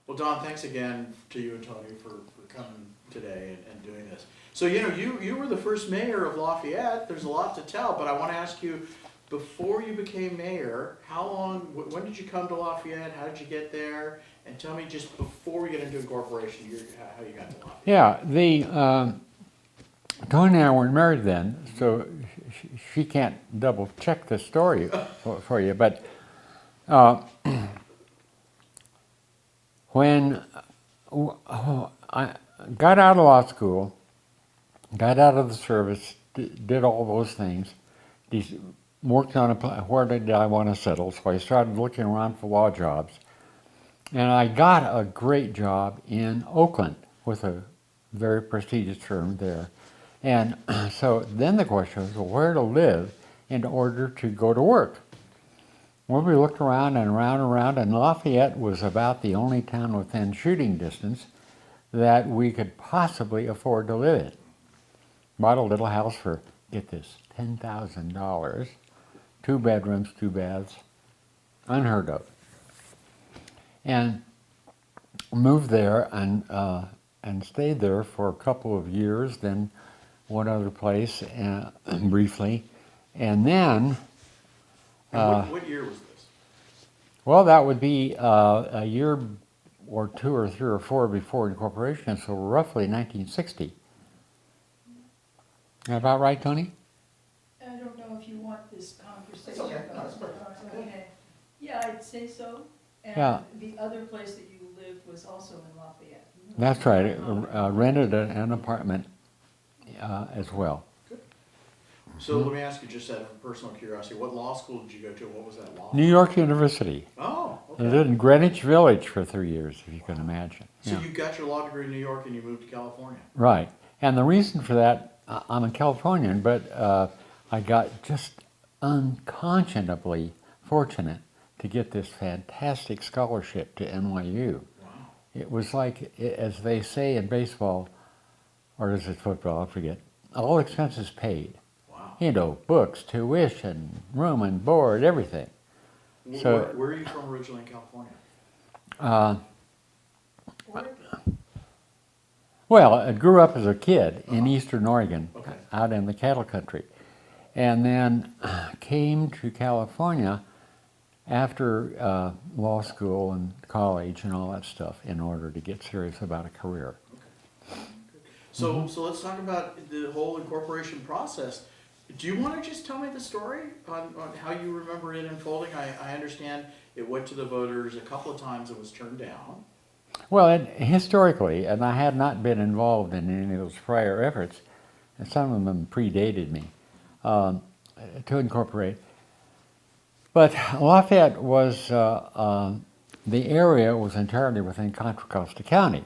Well, Don, thanks again to you and Tony for coming today and doing this. So, you were the first mayor of Lafayette. There's a lot to tell, but I want to ask you, before you became mayor, when did you come to Lafayette? How did you get there? And tell me, just before we get into incorporation, how you got to Lafayette. Yeah, Tony and I weren't married then, so she can't double check the story for you. But when I got out of law school, got out of the service, did all those things, worked on where did I want to settle, so I started looking around for law jobs. And I got a great job in Oakland with a very prestigious firm there. And so then the question was, well, where to live in order to go to work? Well, we looked around and around, and Lafayette was about the only town within shooting distance that we could possibly afford to live in. Bought a little house for, get this, $10,000, 2 bedrooms, 2 baths, unheard of. And moved there and stayed there for a couple of years, then one other place briefly, and then. What year was this? Well, that would be a year or 2 or 3 or 4 before incorporation, so roughly 1960. Is that about right, Tony? I don't know if you want this conversation. Okay. No, that's perfect. Okay. Yeah, I'd say so. And Yeah. the other place that you lived was also in Lafayette. That's right. Rented an apartment as well. So let me ask you, just out of personal curiosity, what law school did you go to? What was that law? New York University. Oh, I okay. lived in Greenwich Village for 3 years, if you can imagine. So Yeah. you got your law degree in New York and you moved to California. Right. And the reason for that, I'm a Californian, but I got just unconscionably fortunate to get this fantastic scholarship to NYU. Wow. It was like, as they say in baseball, or is it football, I forget, all expenses paid. Wow. You know, books, tuition, room and board, everything. So- Where are you from originally in California? Well, I grew up as a kid in Eastern Oregon, Okay. out in the cattle country, and then came to California after law school and college and all that stuff in order to get serious about a career. So let's talk about the whole incorporation process. Do you want to just tell me the story on how you remember it unfolding? I understand it went to the voters a couple of times and was turned down. Well, historically, and I had not been involved in any of those prior efforts, and some of them predated me, to incorporate. But Lafayette was, the area was entirely within Contra Costa County.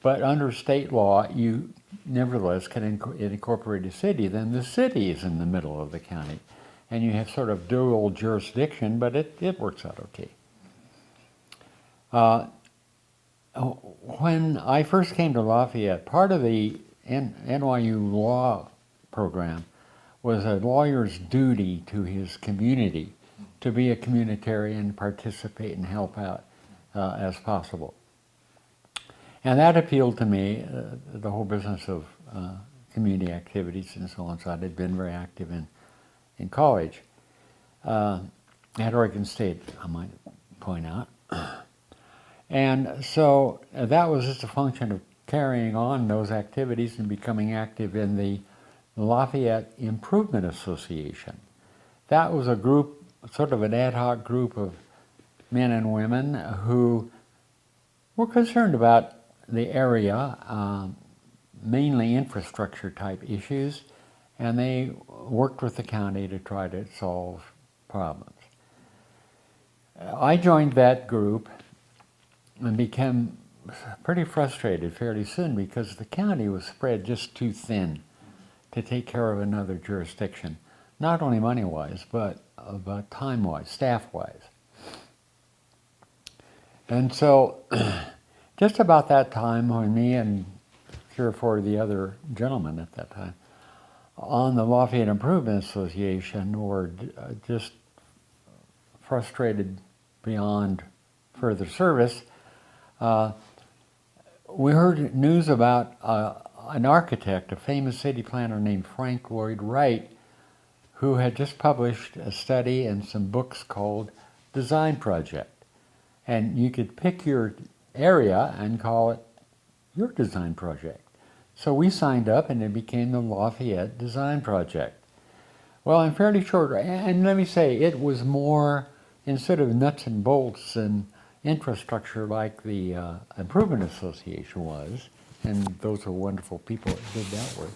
But under state law, you nevertheless can incorporate a city, then the city is in the middle of the county. And you have sort of dual jurisdiction, but it works out okay. When I first came to Lafayette, part of the NYU law program was a lawyer's duty to his community to be a communitarian, participate, and help out as possible. And that appealed to me, the whole business of community activities and so on. So I had been very active in college, at Oregon State, I might point out. And so that was just a function of carrying on those activities and becoming active in the Lafayette Improvement Association. That was a group, sort of an ad hoc group of men and women who were concerned about the area, mainly infrastructure type issues, and they worked with the county to try to solve problems. I joined that group and became pretty frustrated fairly soon because the county was spread just too thin to take care of another jurisdiction, not only money-wise, but time-wise, staff-wise. And so just about that time when me and 3 or 4 of the other gentlemen at that time on the Lafayette Improvement Association were just frustrated beyond further service, We heard news about an architect, a famous city planner named Frank Lloyd Wright, who had just published a study and some books called Design Project. And you could pick your area and call it your design project. So we signed up and it became the Lafayette Design Project. Well, in fairly short, and let me say, it was more, instead of nuts and bolts and infrastructure like the Improvement Association was, and those are wonderful people that did that work,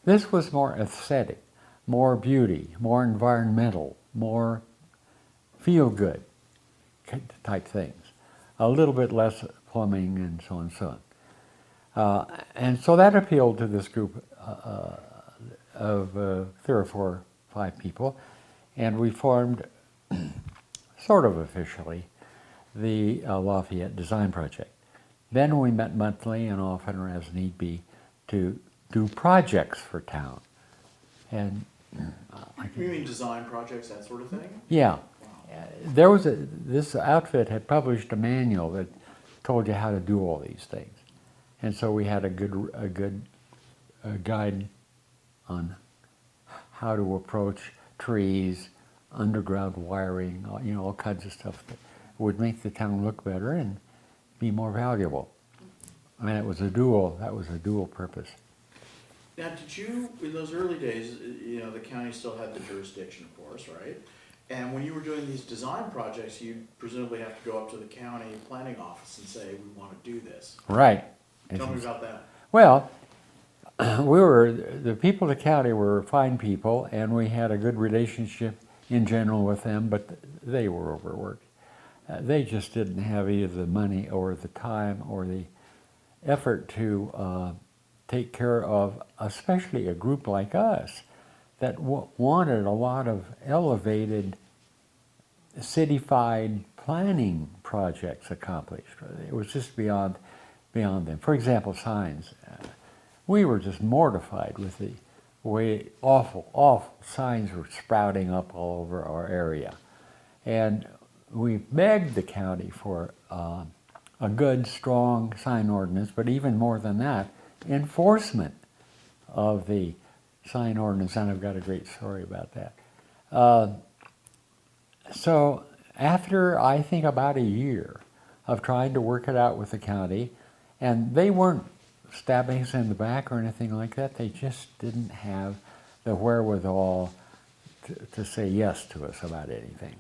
this was more aesthetic, more beauty, more environmental, more feel-good type things. A little bit less plumbing and so on and so on. And so that appealed to this group of 3 or 4, 5 people, and we formed, sort of officially, the Lafayette Design Project. Then we met monthly and often, or as need be, to do projects for town. And You mean design projects, that sort of thing? yeah, there was this outfit had published a manual that told you how to do all these things, and so we had a good guide on how to approach trees, underground wiring, all kinds of stuff that would make the town look better and be more valuable. I mean, that was a dual purpose. Now, did you, in those early days, the county still had the jurisdiction, of course, right? And when you were doing these design projects, you presumably have to go up to the county planning office and say, we want to do this. Right. Tell me about that. Well, the people of the county were fine people, and we had a good relationship in general with them, but they were overworked. They just didn't have either the money or the time or the effort to take care of, especially a group like us that wanted a lot of elevated cityfied planning projects accomplished. It was just beyond them. For example, signs. We were just mortified with the way awful signs were sprouting up all over our area. And we begged the county for a good, strong sign ordinance, but even more than that, enforcement of the sign ordinance, and I've got a great story about that. So after, I think, about a year of trying to work it out with the county, and they weren't stabbing us in the back or anything like that, they just didn't have the wherewithal to say yes to us about anything.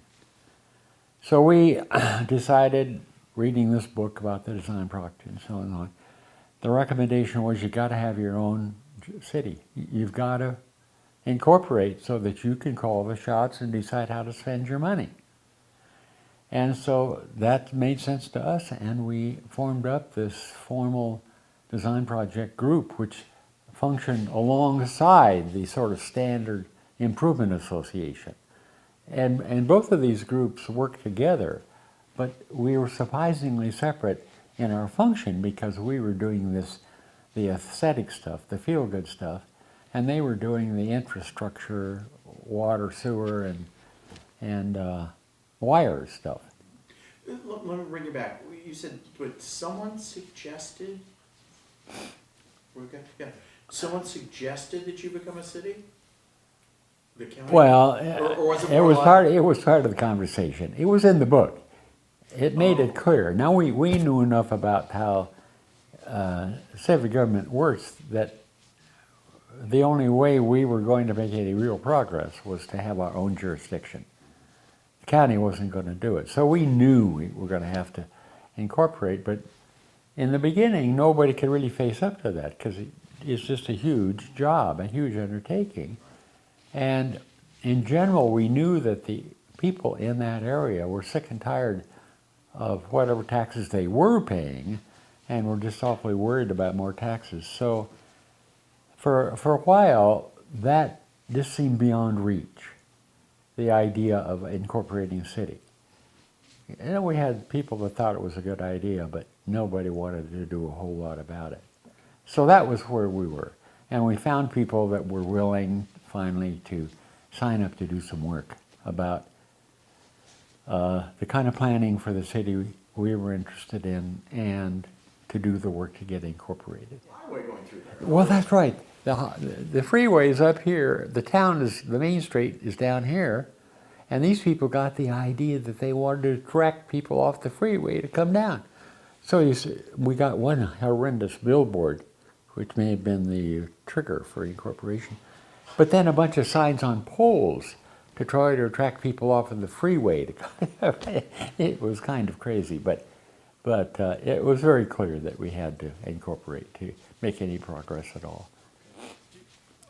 So we decided, reading this book about the design project and so on, the recommendation was you got to have your own city. You've got to incorporate so that you can call the shots and decide how to spend your money. And so that made sense to us, and we formed up this formal design project group which functioned alongside the sort of standard Improvement Association. And both of these groups worked together, but we were surprisingly separate in our function because we were doing the aesthetic stuff, the feel-good stuff, and they were doing the infrastructure, water, sewer, and wire stuff. Let me bring you back. You said, but someone suggested, someone suggested that you become a city? The county? Well, or was it was part of the conversation. It was in the book. It made it clear. Now we knew enough about how civic government works that the only way we were going to make any real progress was to have our own jurisdiction. The county wasn't going to do it. So we knew we were going to have to incorporate, but in the beginning nobody could really face up to that because it's just a huge job, a huge undertaking. And in general, we knew that the people in that area were sick and tired of whatever taxes they were paying, and were just awfully worried about more taxes. So for a while, that just seemed beyond reach, the idea of incorporating a city. And we had people that thought it was a good idea, but nobody wanted to do a whole lot about it. So that was where we were. And we found people that were willing, finally, to sign up to do some work about the kind of planning for the city we were interested in, and to do the work to get incorporated. Highway going through there. Well, that's right. The freeway is up here. The town is, the main street is down here. And these people got the idea that they wanted to attract people off the freeway to come down. So we got one horrendous billboard, which may have been the trigger for incorporation. But then a bunch of signs on poles to try to attract people off of the freeway. It was kind of crazy, but it was very clear that we had to incorporate to make any progress at all.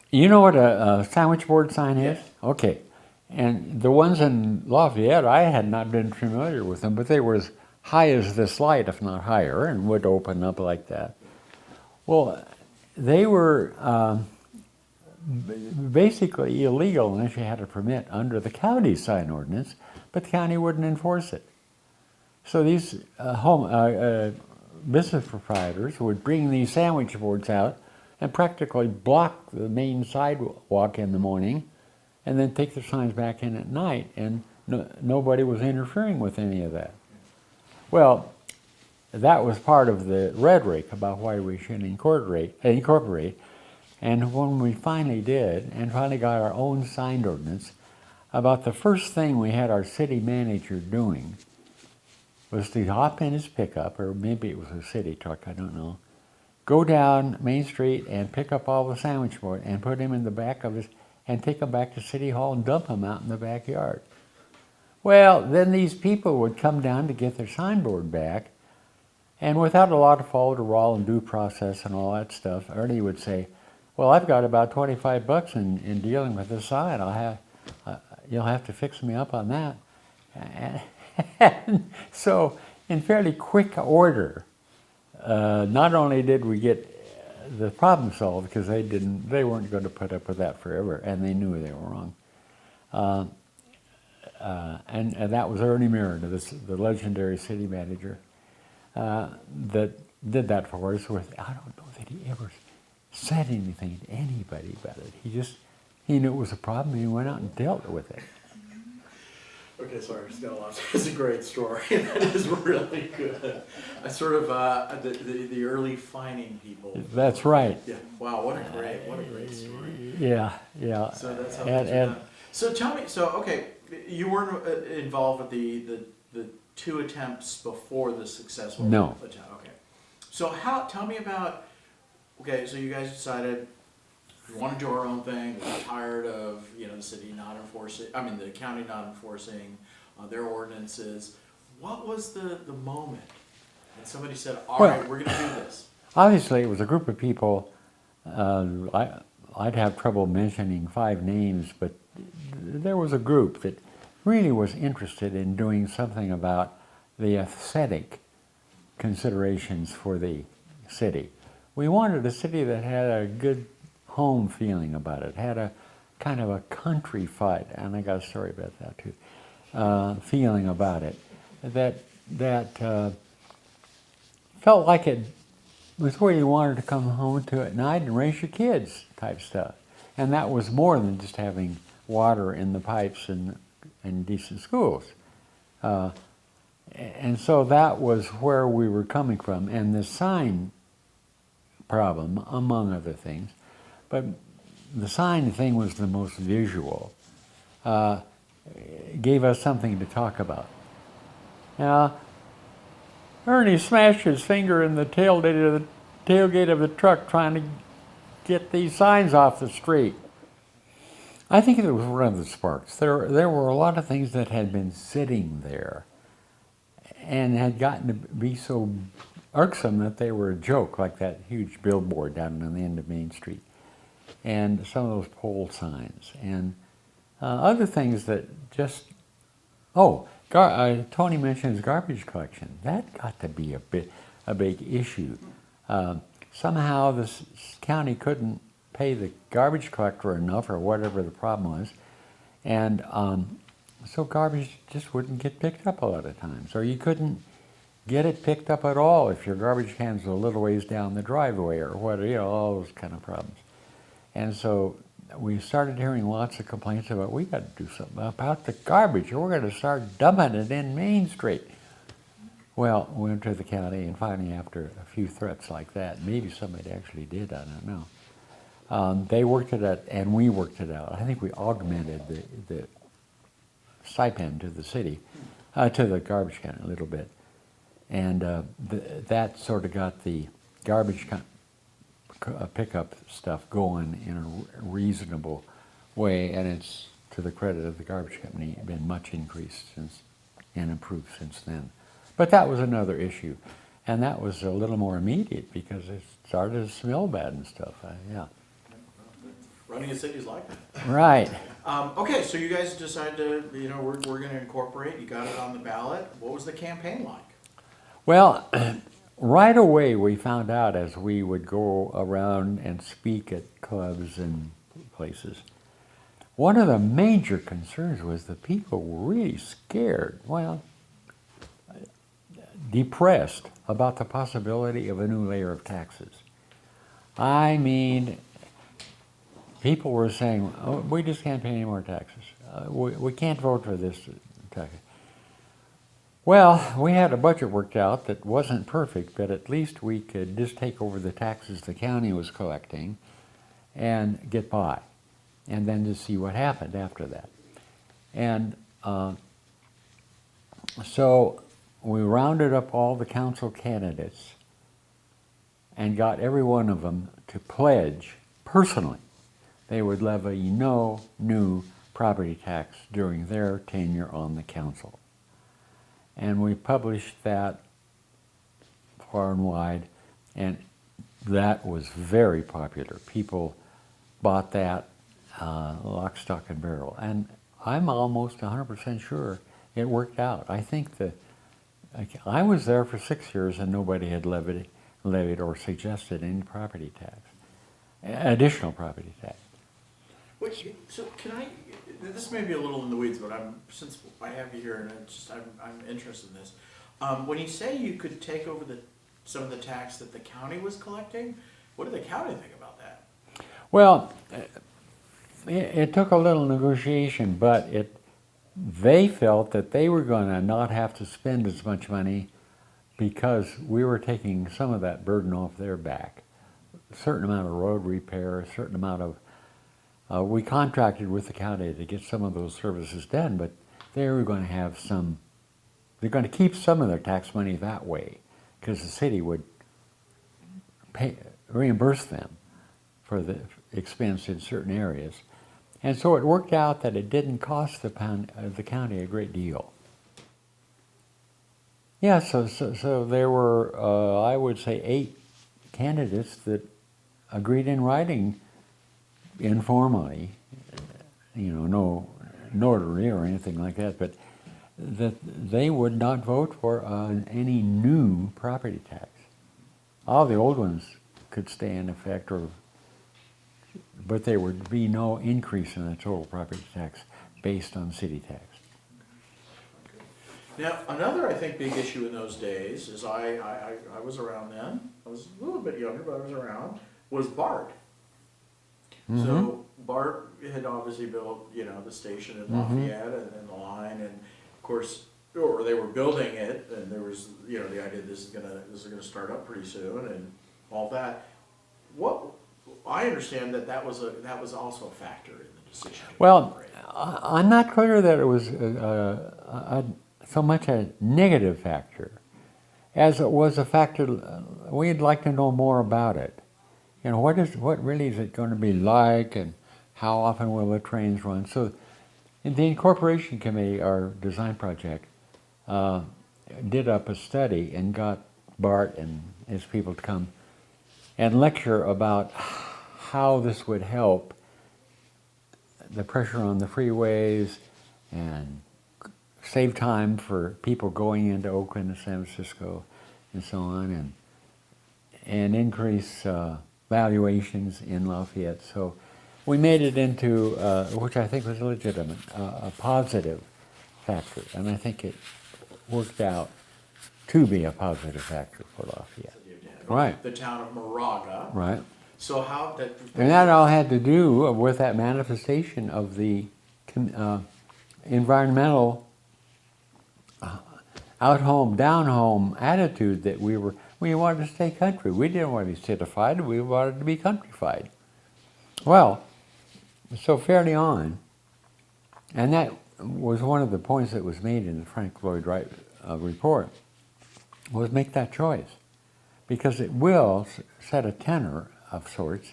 You know what a sandwich board sign is? Yes. Okay. And the ones in Lafayette, I had not been familiar with them, but they were as high as this light, if not higher, and would open up like that. Well, they were basically illegal unless you had a permit under the county sign ordinance, but the county wouldn't enforce it. So these business proprietors would bring these sandwich boards out and practically block the main sidewalk in the morning, and then take their signs back in at night, and nobody was interfering with any of that. Well, that was part of the rhetoric about why we should incorporate, and when we finally did, and finally got our own sign ordinance, about the first thing we had our city manager doing was to hop in his pickup, or maybe it was a city truck, I don't know, go down Main Street and pick up all the sandwich board and put him in the back of his, and take them back to City Hall and dump them out in the backyard. Well, then these people would come down to get their signboard back, and without a lot of follow-the-law and due process and all that stuff, Ernie would say, well, I've got about $25 in dealing with this sign. You'll have to fix me up on that. And so, in fairly quick order, not only did we get the problem solved, because they weren't going to put up with that forever, and they knew they were wrong. And that was Ernie Merida, the legendary city manager, that did that for us. With, I don't know that he ever said anything to anybody about it. He knew it was a problem, and he went out and dealt with it. Okay, sorry, I just got lost. It's a great story. That is really good. I sort of the early fining people. That's right. Yeah. Wow. What a great story. Yeah. So that's how and So tell me. So okay, you weren't involved with the two attempts before the successful No. attempt. Okay. So tell me about. Okay, so you guys decided we want to do our own thing. We're tired of the city not enforcing. I mean, the county not enforcing their ordinances. What was the moment when somebody said, "All right, we're going to do this"? Obviously, it was a group of people. I'd have trouble mentioning 5 names, but there was a group that really was interested in doing something about the aesthetic considerations for the city. We wanted a city that had a good home feeling about it, had a kind of a country fight, and I got a story about that too, feeling about it, that felt like it was where you wanted to come home to at night and raise your kids type stuff. And that was more than just having water in the pipes and decent schools. And so that was where we were coming from, and the sign problem, among other things. But the sign thing was the most visual. Gave us something to talk about. Now, Ernie smashed his finger in the tailgate of the truck trying to get these signs off the street. I think it was one of the sparks. There were a lot of things that had been sitting there and had gotten to be so irksome that they were a joke, like that huge billboard down on the end of Main Street, and some of those pole signs, and other things that just, Tony mentioned his garbage collection. That got to be a big issue. Somehow this county couldn't pay the garbage collector enough, or whatever the problem was, and so garbage just wouldn't get picked up a lot of times, or you couldn't get it picked up at all if your garbage cans were a little ways down the driveway, or what, all those kind of problems. And so we started hearing lots of complaints about, we got to do something about the garbage, or we're going to start dumping it in Main Street. Well, we went to the county, and finally, after a few threats like that, maybe somebody actually did, I don't know. They worked it out, and we worked it out. I think we augmented the stipend to the city, to the garbage can a little bit. And that sort of got the garbage pickup stuff going in a reasonable way, and it's, to the credit of the garbage company, been much increased since and improved since then. But that was another issue, and that was a little more immediate because it started to smell bad and stuff. Yeah. Running a city's like that. Right. Okay, so you guys decided to, you know, we're going to incorporate. You got it on the ballot. What was the campaign like? Well, right away we found out as we would go around and speak at clubs and places, one of the major concerns was the people were really scared, well, depressed about the possibility of a new layer of taxes. I mean, people were saying, oh, we just can't pay any more taxes. We can't vote for this tax. Well, we had a budget worked out that wasn't perfect, but at least we could just take over the taxes the county was collecting and get by, and then just see what happened after that. And so we rounded up all the council candidates and got every one of them to pledge personally they would levy no new property tax during their tenure on the council. And we published that far and wide, and that was very popular. People bought that lock, stock, and barrel. And I'm almost 100% sure it worked out. I think I was there for 6 years and nobody had levied or suggested any property tax, additional property tax. Wait, so can I, this may be a little in the weeds, but since I have you here and I'm interested in this. When you say you could take over some of the tax that the county was collecting, what did the county think about that? Well, it took a little negotiation, but they felt that they were going to not have to spend as much money because we were taking some of that burden off their back. A certain amount of road repair, a certain amount of we contracted with the county to get some of those services done, but they were going to have they're going to keep some of their tax money that way because the city would reimburse them for the expense in certain areas. And so it worked out that it didn't cost the county a great deal. Yeah, so there were, I would say, 8 candidates that agreed in writing informally, you know, no notary or anything like that, but that they would not vote for any new property tax. All the old ones could stay in effect, but there would be no increase in the total property tax based on city tax. Now, another, I think, big issue in those days is I was around then. I was a little bit younger, but I was around. Was BART. Mm-hmm. So BART had obviously built, you know, the station in Lafayette and the line, and of course, or they were building it, and there was, you know, the idea this is gonna start up pretty soon, and all that. What I understand that was also a factor in the decision. Well, I'm not clear that it was so much a negative factor as it was a factor. We'd like to know more about it. You know, what really is it going to be like, and how often will the trains run? So, in the Incorporation Committee, our design project, did up a study and got Bart and his people to come and lecture about how this would help the pressure on the freeways and save time for people going into Oakland and San Francisco and so on, and increase valuations in Lafayette. So we made it into, which I think was legitimate, a positive factor, and I think it worked out to be a positive factor for Lafayette. Right. The town of Moraga. Right. So how that... And that all had to do with that manifestation of the environmental out home, down home attitude that we wanted to stay country. We didn't want to be citified, we wanted to be countrified. Well, so fairly on, and that was one of the points that was made in the Frank Lloyd Wright report, was make that choice. Because it will set a tenor of sorts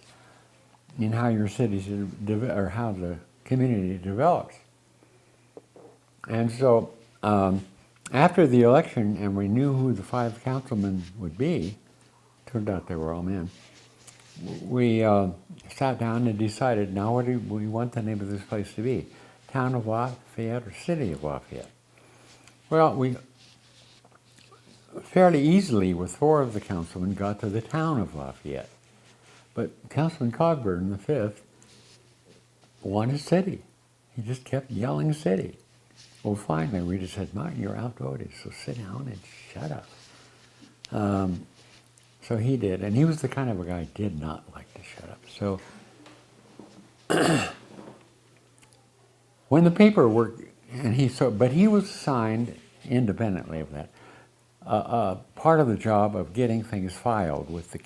in how your city should, or how the community develops. And so, after the election, and we knew who the 5 councilmen would be, turned out they were all men, we sat down and decided, now what do we want the name of this place to be? Town of Lafayette or City of Lafayette? Well, we fairly easily, with 4 of the councilmen, got to the town of Lafayette. But Councilman Cogburn, the 5th, wanted city. He just kept yelling city. Well, finally, we just said, Martin, you're outvoted, so sit down and shut up. So he did, and he was the kind of a guy who did not like to shut up. So when the paperwork, but he was assigned independently of that, part of the job of getting things filed with the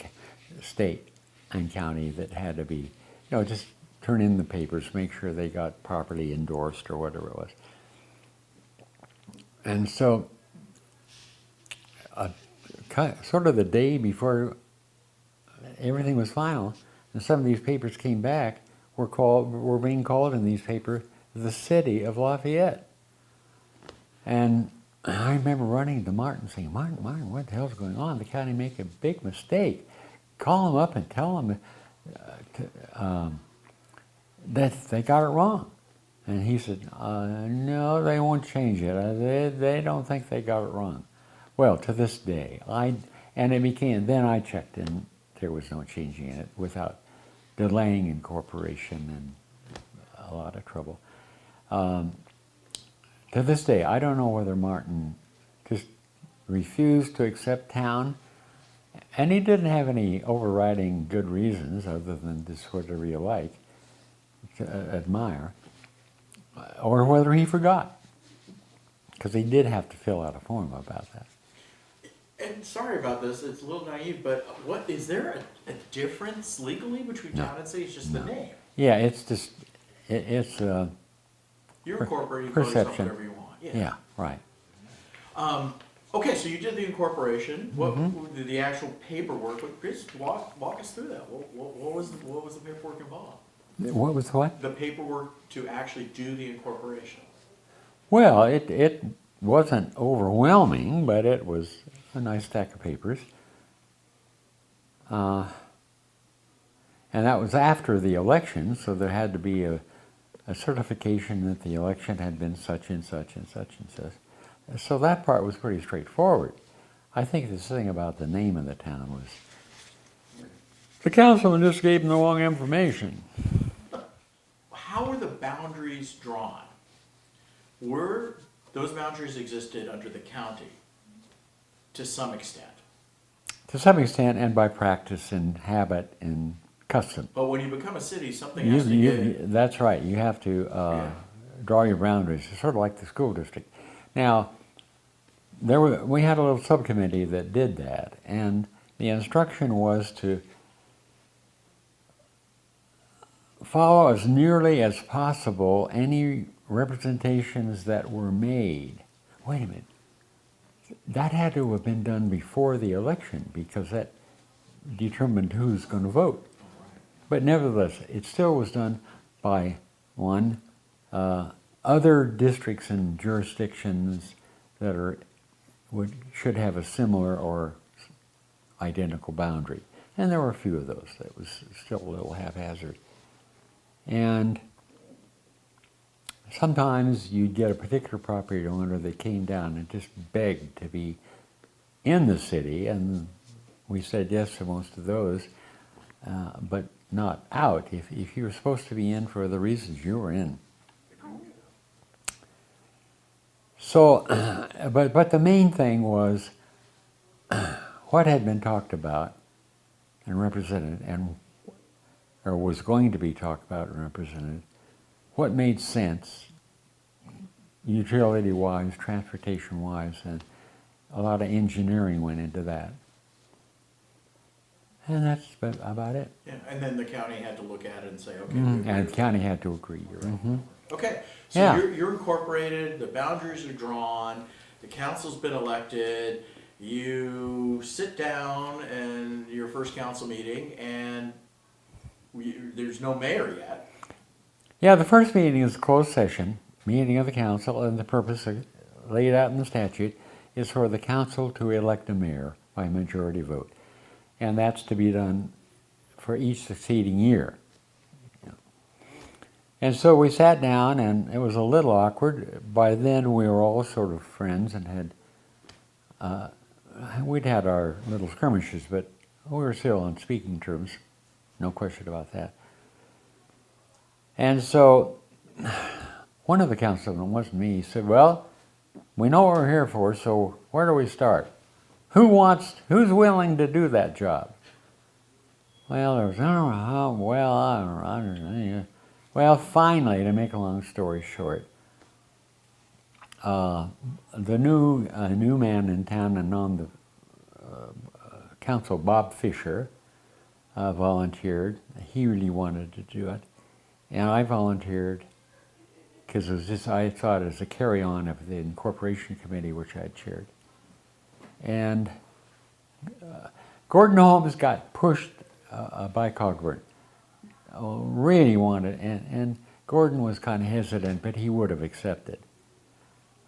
state and county that had to be, just turn in the papers, make sure they got properly endorsed or whatever it was. And so, sort of the day before everything was final, and some of these papers came back, were being called in these papers the City of Lafayette. And I remember running to Martin saying, Martin, what the hell's going on? The county make a big mistake. Call them up and tell them that they got it wrong. And he said, no, they won't change it. They don't think they got it wrong. Well, to this day, then I checked and there was no changing it without delaying incorporation and a lot of trouble. To this day, I don't know whether Martin just refused to accept town, and he didn't have any overriding good reasons other than this whatever you like, to admire, or whether he forgot, because he did have to fill out a form about that. And sorry about this, it's a little naive, but is there a difference legally between town and city? It's just the name. Yeah, it's just, it's You're incorporating, perception. whatever you want. Yeah, right. Okay, so you did the incorporation. What the actual paperwork? Just walk us through that. What was the paperwork involved? What was what? The paperwork to actually do the incorporation. Well, it wasn't overwhelming, but it was a nice stack of papers. And that was after the election, so there had to be a certification that the election had been such and such and such and such. So that part was pretty straightforward. I think this thing about the name of the town was, the councilman just gave them the wrong information. How were the boundaries drawn? Were those boundaries existed under the county to some extent? To some extent, and by practice and habit and custom. But when you become a city, something has to get... That's right. You have to draw your boundaries. It's sort of like the school district. Now, we had a little subcommittee that did that, and the instruction was to follow as nearly as possible any representations that were made. Wait a minute. That had to have been done before the election because that determined who's going to vote. But nevertheless, it still was done by other districts and jurisdictions that should have a similar or identical boundary. And there were a few of those that was still a little haphazard. And sometimes you'd get a particular property owner that came down and just begged to be in the city, and we said yes to most of those, but not out. If you were supposed to be in for the reasons you were in. So, but the main thing was what had been talked about and represented, or was going to be talked about and represented, what made sense, utility-wise, transportation-wise, a lot of engineering went into that. And that's about it. Yeah, and then the county had to look at it and say, okay. we And agree the with county that. had to agree. Mhm. Okay, so Yeah. you're incorporated, the boundaries are drawn, the council's been elected, you sit down in your first council meeting and there's no mayor yet. Yeah, the first meeting is a closed session, meeting of the council, and the purpose laid out in the statute is for the council to elect a mayor by majority vote. And that's to be done for each succeeding year. And so we sat down, and it was a little awkward. By then, we were all sort of friends and we'd had our little skirmishes, but we were still on speaking terms. No question about that. And so one of the councilmen, wasn't me, said, well, we know what we're here for, so where do we start? Who's willing to do that job? Well, there was, well, finally, to make a long story short, the new man in town and on the council, Bob Fisher, volunteered. He really wanted to do it. And I volunteered because it was just, I thought it was a carry-on of the incorporation committee, which I chaired. And Gordon Holmes got pushed by Cogburn. Really wanted, and Gordon was kind of hesitant, but he would have accepted.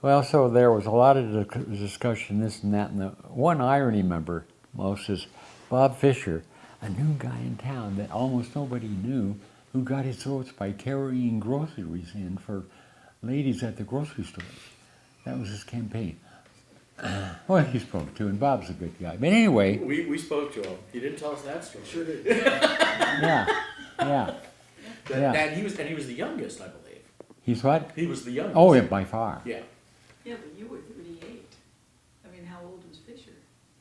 Well, so there was a lot of discussion, this and that, and the one I remember most is Bob Fisher, a new guy in town that almost nobody knew, who got his votes by carrying groceries in for ladies at the grocery stores. That was his campaign. Well, he spoke to, and Bob's a good guy. But anyway. We spoke to him. He didn't tell us that story. Sure did. Yeah. Yeah. And he was the youngest, I believe. He's what? He was the youngest. Oh, yeah, by far. Yeah. Yeah, but you were 38. I mean, how old was Fisher?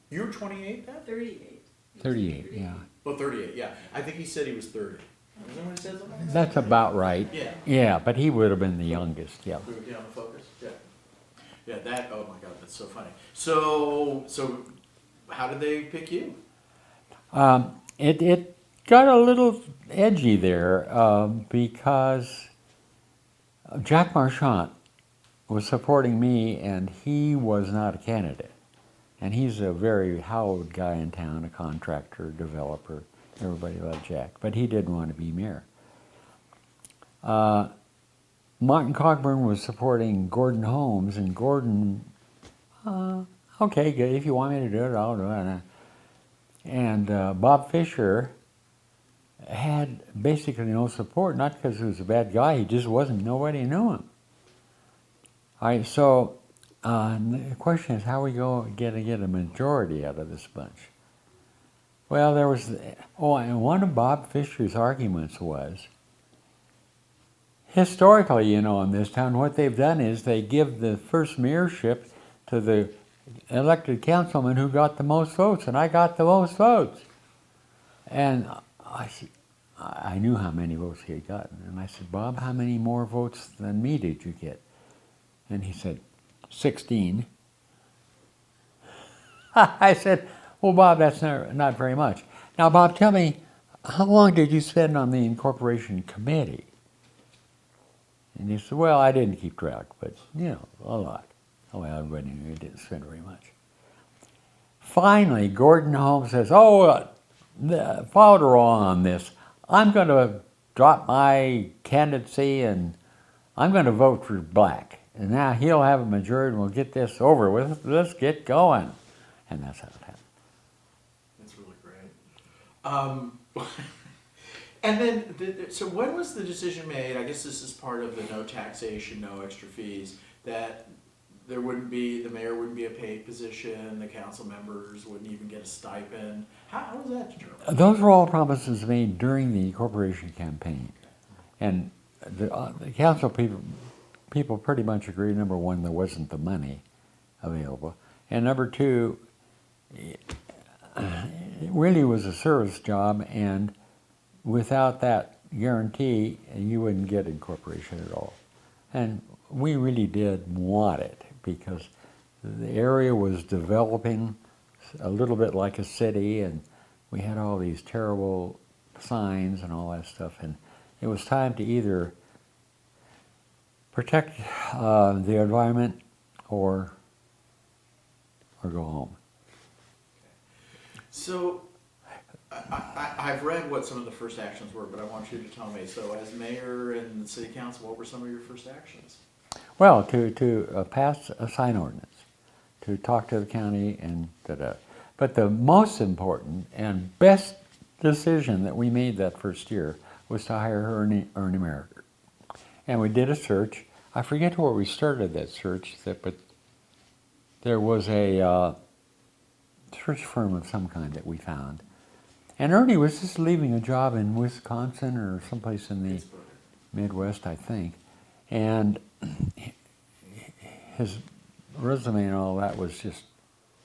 You were 28 then? 38. 38, yeah. Well, 38, yeah. I think he said he was 30. Is that what he said? Something like that? That's about right. Yeah. Yeah, but he would have been the youngest, yeah. We were down the focus? Yeah. Yeah, oh my God, that's so funny. So how did they pick you? It got a little edgy there because Jack Marchant was supporting me, and he was not a candidate. And he's a very hallowed guy in town, a contractor, developer. Everybody loved Jack, but he didn't want to be mayor. Martin Cogburn was supporting Gordon Holmes, and Gordon, okay, good, if you want me to do it, I'll do it. And Bob Fisher had basically no support, not because he was a bad guy, he just wasn't, nobody knew him. So the question is, how are we going to get a majority out of this bunch? Well, there was, and one of Bob Fisher's arguments was, historically, in this town, what they've done is they give the first mayorship to the elected councilman who got the most votes, and I got the most votes. And I knew how many votes he had gotten, and I said, Bob, how many more votes than me did you get? And he said, 16. I said, well, Bob, that's not very much. Now, Bob, tell me, how long did you spend on the incorporation committee? And he said, well, I didn't keep track, but, a lot. Well, everybody knew he didn't spend very much. Finally, Gordon Holmes says, followed her on this. I'm going to drop my candidacy, and I'm going to vote for Black. And now he'll have a majority, and we'll get this over with. Let's get going. And that's how it happened. That's really great. And then, so when was the decision made, I guess this is part of the no taxation, no extra fees, that the mayor wouldn't be a paid position, the council members wouldn't even get a stipend? How was that determined? Those were all promises made during the incorporation campaign. And the council people pretty much agreed, number one, there wasn't the money available. And number two, it really was a service job, and without that guarantee, you wouldn't get incorporation at all. And we really did want it, because the area was developing a little bit like a city, and we had all these terrible signs and all that stuff, and it was time to either protect the environment or go home. So, I've read what some of the first actions were, but I want you to tell me. So, as mayor and the city council, what were some of your first actions? Well, to pass a sign ordinance, to talk to the county and da-da. But the most important and best decision that we made that first year was to hire Ernie Merricker. And we did a search. I forget where we started that search, but there was a search firm of some kind that we found. And Ernie was just leaving a job in Wisconsin or someplace in the Midwest, I think. And his resume and all that was just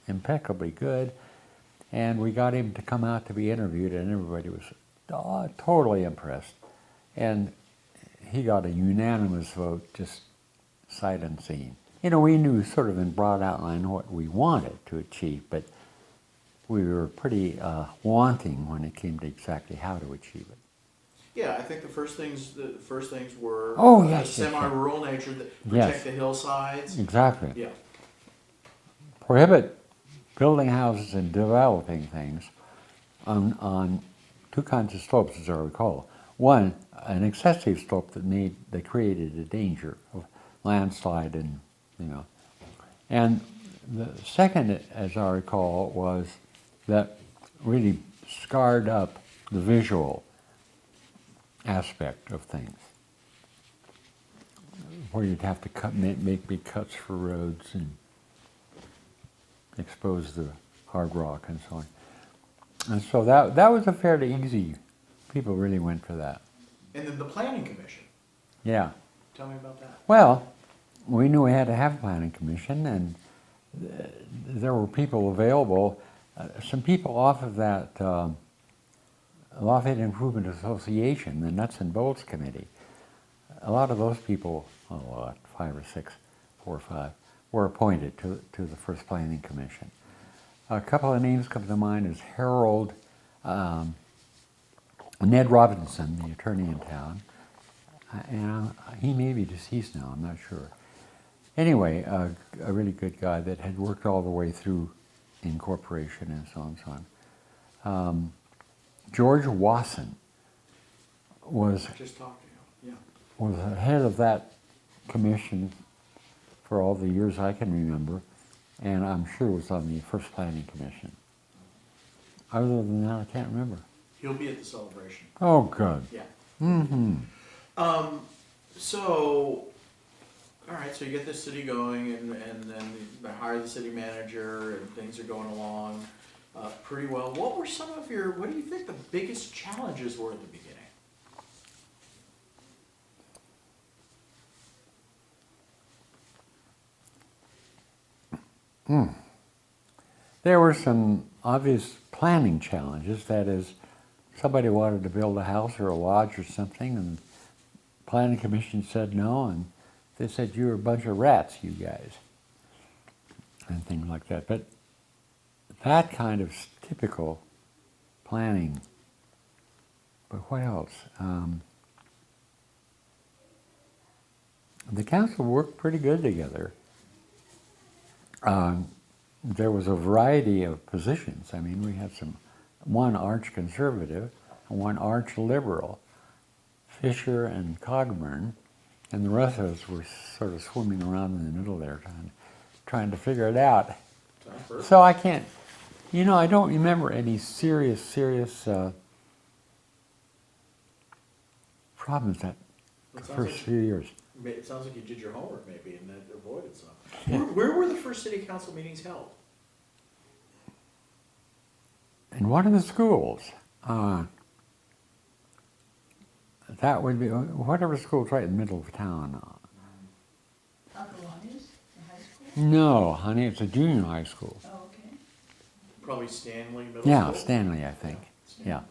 impeccably good. And we got him to come out to be interviewed, and everybody was totally impressed. And he got a unanimous vote, just sight unseen. You know, we knew sort of in broad outline what we wanted to achieve, but we were pretty wanting when it came to exactly how to achieve it. Yeah, I think the first things were Oh, yes, the semi-rural nature, that protect Yes. the hillsides. Exactly. Yeah. Prohibit building houses and developing things on two kinds of slopes, as I recall. One, an excessive slope that created a danger of landslide and, you know. And the second, as I recall, was that really scarred up the visual aspect of things, where you'd have to make big cuts for roads and expose the hard rock and so on. And so that was a fairly easy, people really went for that. And then the Planning Commission. Yeah. Tell me about that. Well, we knew we had to have a planning commission, and there were people available. Some people off of that Lafayette Improvement Association, the Nuts and Bolts Committee, a lot of those people, 5 or 6, 4 or 5, were appointed to the first planning commission. A couple of names come to mind is Harold, Ned Robinson, the attorney in town, and he may be deceased now, I'm not sure. Anyway, a really good guy that had worked all the way through incorporation and so on and so on. George Wasson was Just talk to you. Yeah. was the head of that commission for all the years I can remember, and I'm sure was on the first planning commission. Other than that, I can't remember. He'll be at the celebration. Oh, good. Yeah. Mm-hmm. So, all right, so you get the city going, and then they hire the city manager, and things are going along pretty well. What do you think the biggest challenges were at the beginning? There were some obvious planning challenges. That is, somebody wanted to build a house or a lodge or something, and the planning commission said no, and they said, "You're a bunch of rats, you guys," and things like that. But that kind of typical planning. But what else? The council worked pretty good together. There was a variety of positions. I mean, we had one arch conservative and one arch liberal, Fisher and Cogburn, and the rest of us were sort of swimming around in the middle there trying to figure it out. So I can't, I don't remember any serious problems that first few years. It sounds like you did your homework maybe and that avoided some. Where were the first city council meetings held? In one of the schools. That would be, whatever school's right in the middle of town. Aquilanes, the high school? No, honey, it's a junior high school. Oh, okay. Probably Stanley Middle Yeah, School? Stanley, I think. Stanley. Yeah.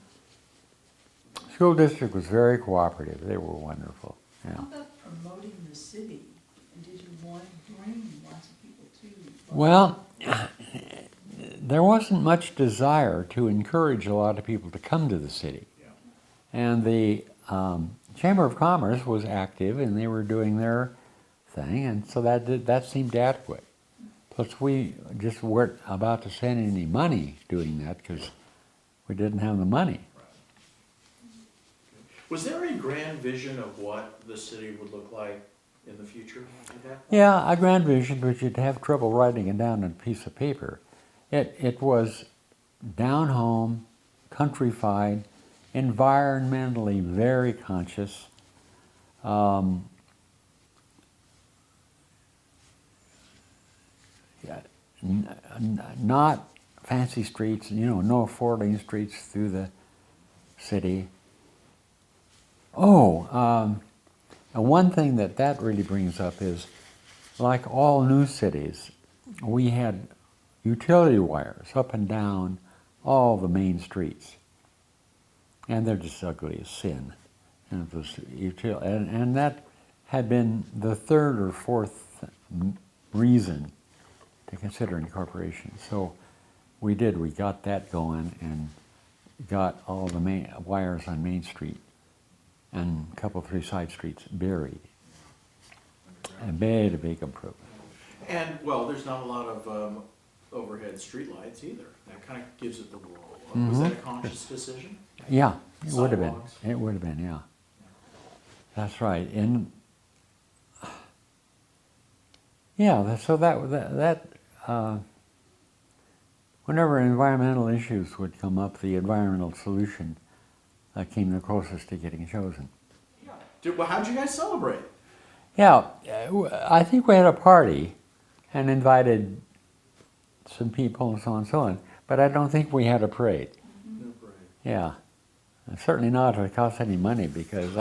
School district was very cooperative. They were wonderful. Yeah. How about promoting the city? And did you bring lots of people to Well, there wasn't much desire to encourage a lot of people to come to the city. Yeah. And the Chamber of Commerce was active, and they were doing their thing, and so that seemed adequate. Plus, we just weren't about to spend any money doing that because we didn't have the money. Was there a grand vision of what the city would look like in the future at that point? Yeah, a grand vision, but you'd have trouble writing it down on a piece of paper. It was down home, countrified, environmentally very conscious. Not fancy streets, no four-lane streets through the city. And one thing that really brings up is, like all new cities, we had utility wires up and down all the main streets. And they're just ugly as sin. And it was and that had been the third or fourth reason to consider incorporation. So we got that going and got all the main wires on Main Street and a couple, 3 side streets buried. And made a big improvement. And, well, there's not a lot of overhead streetlights either. That kind of gives it the role. Was that a conscious decision? Yeah, it would have been. Sidewalks? It would have been, yeah. That's right. And yeah, so whenever environmental issues would come up, the environmental solution came the closest to getting chosen. Well, how'd you guys celebrate? Yeah, I think we had a party and invited some people and so on, but I don't think we had a parade. No parade. Yeah, certainly not if it cost any money, because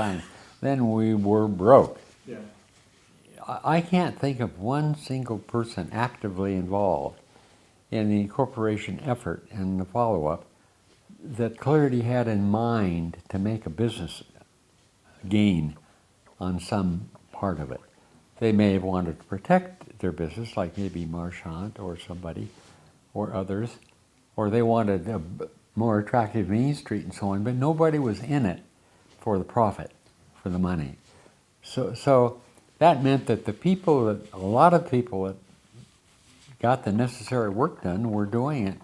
then we were broke. Yeah. I can't think of one single person actively involved in the incorporation effort and the follow-up that clearly had in mind to make a business gain on some part of it. They may have wanted to protect their business, like maybe Marchand or somebody, or others, or they wanted a more attractive Main Street and so on, but nobody was in it for the profit, for the money. So that meant that a lot of people that got the necessary work done were doing it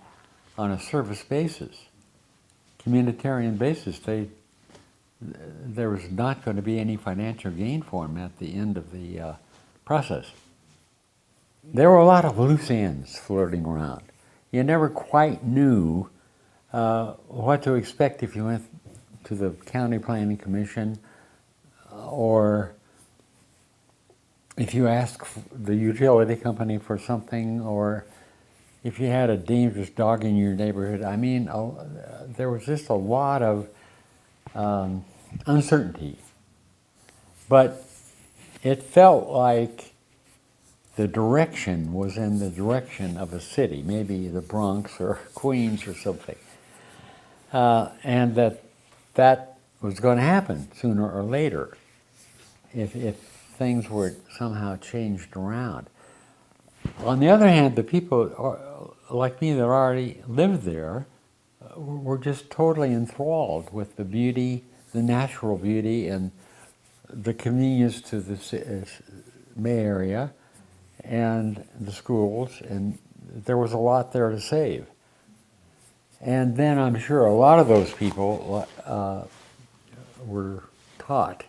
on a service basis, communitarian basis. There was not going to be any financial gain for them at the end of the process. There were a lot of loose ends floating around. You never quite knew what to expect if you went to the County Planning Commission, or if you asked the utility company for something, or if you had a dangerous dog in your neighborhood. I mean, there was just a lot of uncertainty. But it felt like the direction was in the direction of a city, maybe the Bronx or Queens or something. And that was going to happen sooner or later if things were somehow changed around. On the other hand, the people like me that already lived there were just totally enthralled with the beauty, the natural beauty, and the convenience to the Bay Area and the schools, and there was a lot there to save. And then I'm sure a lot of those people were taught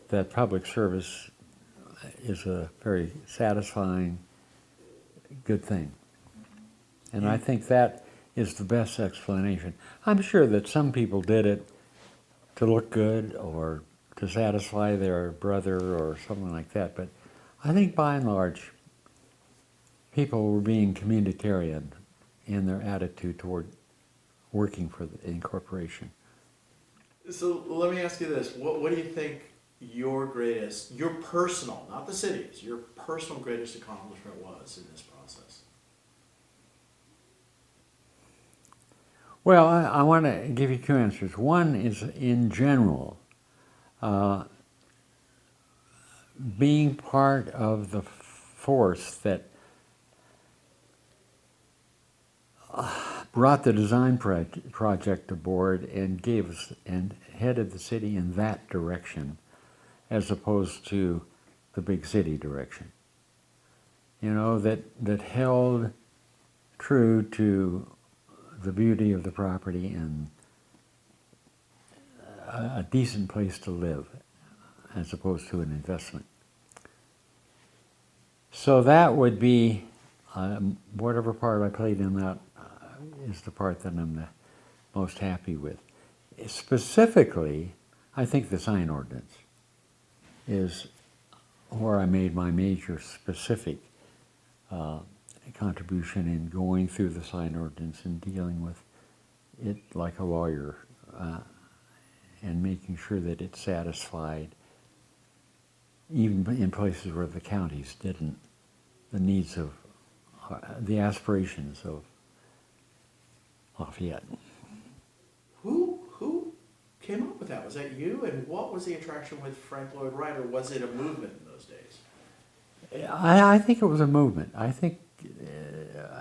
that public service is a very satisfying, good thing. And I think that is the best explanation. I'm sure that some people did it to look good or to satisfy their brother or something like that, but I think by and large, people were being communitarian in their attitude toward working for the incorporation. So let me ask you this. What do you think your personal, not the city's, your personal greatest accomplishment was in this process? Well, I want to give you 2 answers. One is in general, being part of the force that brought the design project aboard and gave us and headed the city in that direction, as opposed to the big city direction. You know, that held true to the beauty of the property and a decent place to live, as opposed to an investment. So that would be, whatever part I played in that is the part that I'm the most happy with. Specifically, I think the sign ordinance is where I made my major specific contribution in going through the sign ordinance and dealing with it like a lawyer and making sure that it satisfied, even in places where the counties didn't, the needs of, the aspirations of Lafayette. Who came up with that? Was that you? And what was the attraction with Frank Lloyd Wright, or was it a movement in those days? I think it was a movement. I think,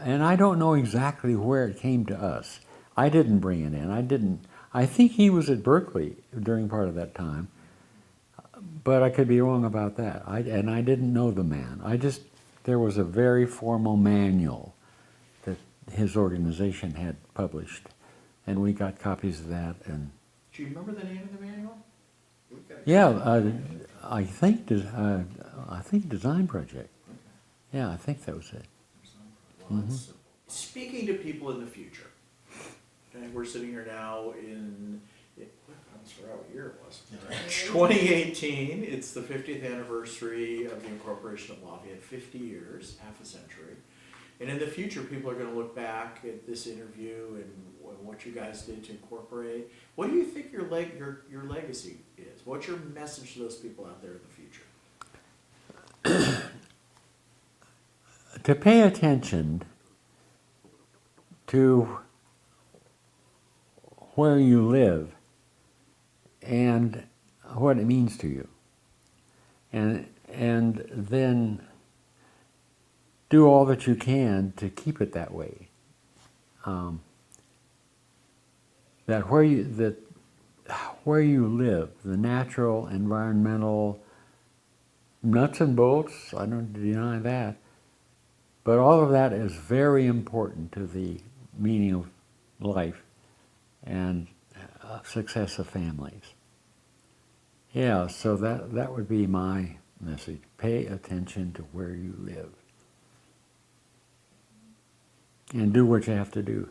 and I don't know exactly where it came to us. I didn't bring it in. I think he was at Berkeley during part of that time, but I could be wrong about that. And I didn't know the man. There was a very formal manual that his organization had published, and we got copies of that. And do you remember the name of the manual? yeah, I think Design Project. Yeah, I think that was it. Speaking to people in the future, okay, we're sitting here now in, I'm sorry what year it was. 2018, it's the 50th anniversary of the incorporation of Lafayette, 50 years, half a century. And in the future, people are going to look back at this interview and what you guys did to incorporate. What do you think your legacy is? What's your message to those people out there in the future? To pay attention to where you live and what it means to you, and then do all that you can to keep it that way. That where you live, the natural, environmental nuts and bolts, I don't deny that, but all of that is very important to the meaning of life and success of families. Yeah, so that would be my message. Pay attention to where you live. And do what you have to do.